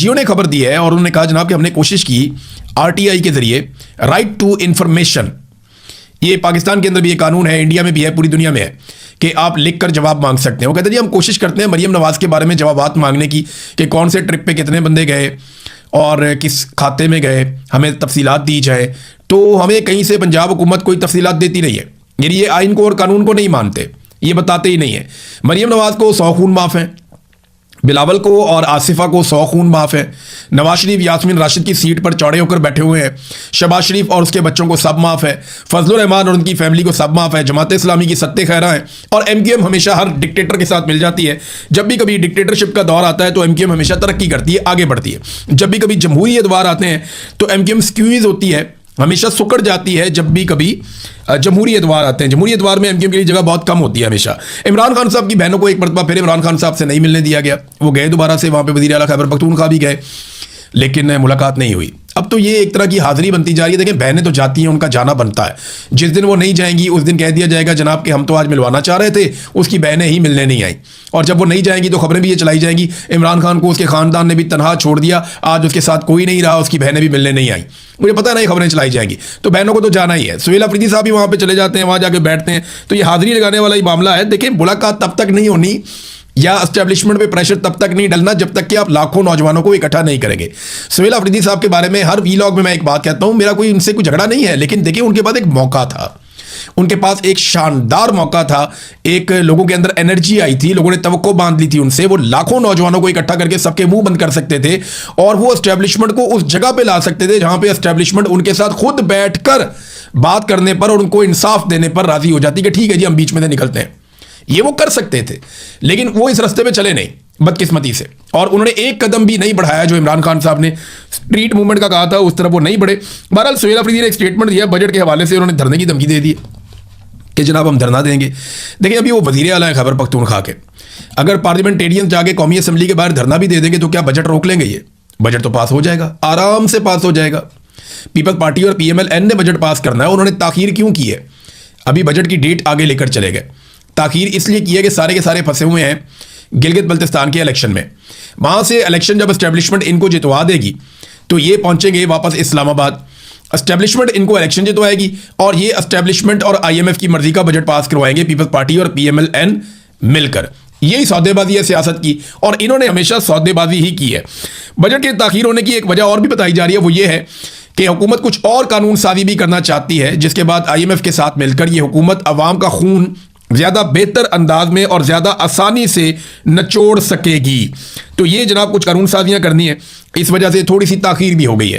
जियो ने खबर दी है और उन्होंने कहा जनाब कि हमने कोशिश की आरटीआई के जरिए राइट टू इंफॉर्मेशन, ये पाकिस्तान के अंदर भी ये कानून है, इंडिया में भी है, पूरी दुनिया में है कि आप लिखकर जवाब मांग सकते हैं। वो कहते हैं जी हम कोशिश करते हैं मरियम नवाज के बारे में जवाबात मांगने की कि कौन से ट्रिप पे कितने बंदे गए और किस खाते में गए, हमें तफसीलात दी जाए। तो हमें कहीं से पंजाब हुकूमत कोई तफसीलात देती नहीं है, यानी ये आइन को और कानून को नहीं मानते, ये बताते ही नहीं है। मरियम नवाज को 100 खून माफ़ है, बिलावल को और आसिफा को 100 खून माफ़ है, नवाज शरीफ यास्मीन राशिद की सीट पर चौड़े होकर बैठे हुए हैं, शहबाज शरीफ और उसके बच्चों को सब माफ़ है, फजलुर रहमान और उनकी फैमिली को सब माफ़ है, जमात इस्लामी की सत्ते खैरा है। और एमक्यूएम हमेशा हर डिक्टेटर के साथ मिल जाती है। जब भी कभी डिक्टेटरशिप का दौर आता है तो एमक्यूएम हमेशा तरक्की करती है, आगे बढ़ती है। जब भी कभी जमहूरी अदवार आते हैं तो एमक्यूएम स्क्वीज होती है, हमेशा सुकड़ जाती है। जब भी कभी जमहूरी अदवार आते हैं, जमहूरी अदवार में एमक्यूएम के लिए जगह बहुत कम होती है हमेशा। इमरान खान साहब की बहनों को एक मरतबा फिर इमरान खान साहब से नहीं मिलने दिया गया, वो गए दोबारा से वहाँ पे वज़ीर आला खैबर पख्तूनख्वा भी गए, लेकिन मुलाकात नहीं हुई। अब तो ये एक तरह की हाजिरी बनती जा रही है। देखें, बहनें तो जाती हैं, उनका जाना बनता है। जिस दिन वो नहीं जाएंगी उस दिन कह दिया जाएगा जनाब कि हम तो आज मिलवाना चाह रहे थे, उसकी बहनें ही मिलने नहीं आई। और जब वो नहीं जाएंगी तो खबरें भी ये चलाई जाएंगी इमरान खान को उसके खानदान ने भी तनहा छोड़ दिया, आज उसके साथ कोई नहीं रहा, उसकी बहनें भी मिलने नहीं आई। मुझे पता नहीं खबरें चलाई जाएंगी, तो बहनों को तो जाना ही है। सुहेल अफरीदी साहब भी वहाँ पे चले जाते हैं, वहाँ जाके बैठते हैं। तो ये हाजिरी लगाने वाला ही मामला है। देखिए, मुलाकात तब तक नहीं होनी या एस्टेब्लिशमेंट पे प्रेशर तब तक नहीं डलना जब तक कि आप लाखों नौजवानों को इकट्ठा नहीं करेंगे। सुहेल अफरीदी साहब के बारे में हर वीलॉग में मैं एक बात कहता हूं, मेरा कोई उनसे कोई झगड़ा नहीं है, लेकिन देखिए उनके पास एक मौका था, उनके पास एक शानदार मौका था, एक लोगों के अंदर एनर्जी आई थी, लोगों ने तवक्को बांध ली थी उनसे। वो लाखों नौजवानों को इकट्ठा करके सबके मुंह बंद कर सकते थे और वो एस्टेब्लिशमेंट को उस जगह पे ला सकते थे जहां पे एस्टेब्लिशमेंट उनके साथ खुद बैठकर बात करने पर और उनको इंसाफ देने पर राजी हो जाती कि ठीक है जी हम बीच में से निकलते हैं। ये वो कर सकते थे, लेकिन वो इस रास्ते पे चले नहीं, बदकिस्मती से। और उन्होंने एक कदम भी नहीं बढ़ाया जो इमरान खान साहब ने स्ट्रीट मूवमेंट का कहा था, उस तरफ वो नहीं बढ़े। बहरहाल सुहेल अफरीदी ने एक स्टेटमेंट दिया बजट के हवाले से, उन्होंने धरने की धमकी दे दी कि जनाब हम धरना देंगे। देखिए, अभी वो वज़ीर आला है खैबर पख्तूनख्वा के, अगर पार्लियामेंटेरियन जाके कौमी असम्बली के बाहर धरना भी दे देंगे तो क्या बजट रोक लेंगे? ये बजट तो पास हो जाएगा, आराम से पास हो जाएगा। पीपल्स पार्टी और PMLN ने बजट पास करना है, उन्होंने ताखीर क्यों की है? अभी बजट की डेट आगे लेकर चले गए। ताखीर इसलिए की है कि सारे के सारे फंसे हुए हैं गिलगित बल्तिस्तान के इलेक्शन में। वहाँ से इलेक्शन जब एस्टेब्लिशमेंट इनको जितवा देगी तो ये पहुँचेंगे वापस इस्लामाबाद, एस्टेब्लिशमेंट इनको इलेक्शन जितवाएगी और ये एस्टेब्लिशमेंट और IMF की मर्जी का बजट पास करवाएंगे पीपल्स पार्टी और PMLN मिलकर। यही सौदेबाजी है सियासत की, और इन्होंने हमेशा सौदेबाजी ही की है। बजट के ताखीर होने की एक वजह और भी बताई जा रही है, वो ये है कि हुकूमत कुछ और कानून साजी भी करना चाहती है, जिसके बाद IMF के साथ मिलकर ये हुकूमत अवाम का खून ज़्यादा बेहतर अंदाज में और ज़्यादा आसानी से नचोड़ सकेगी। तो ये जनाब कुछ कानून साजियाँ करनी है, इस वजह से थोड़ी सी ताखीर भी हो गई है।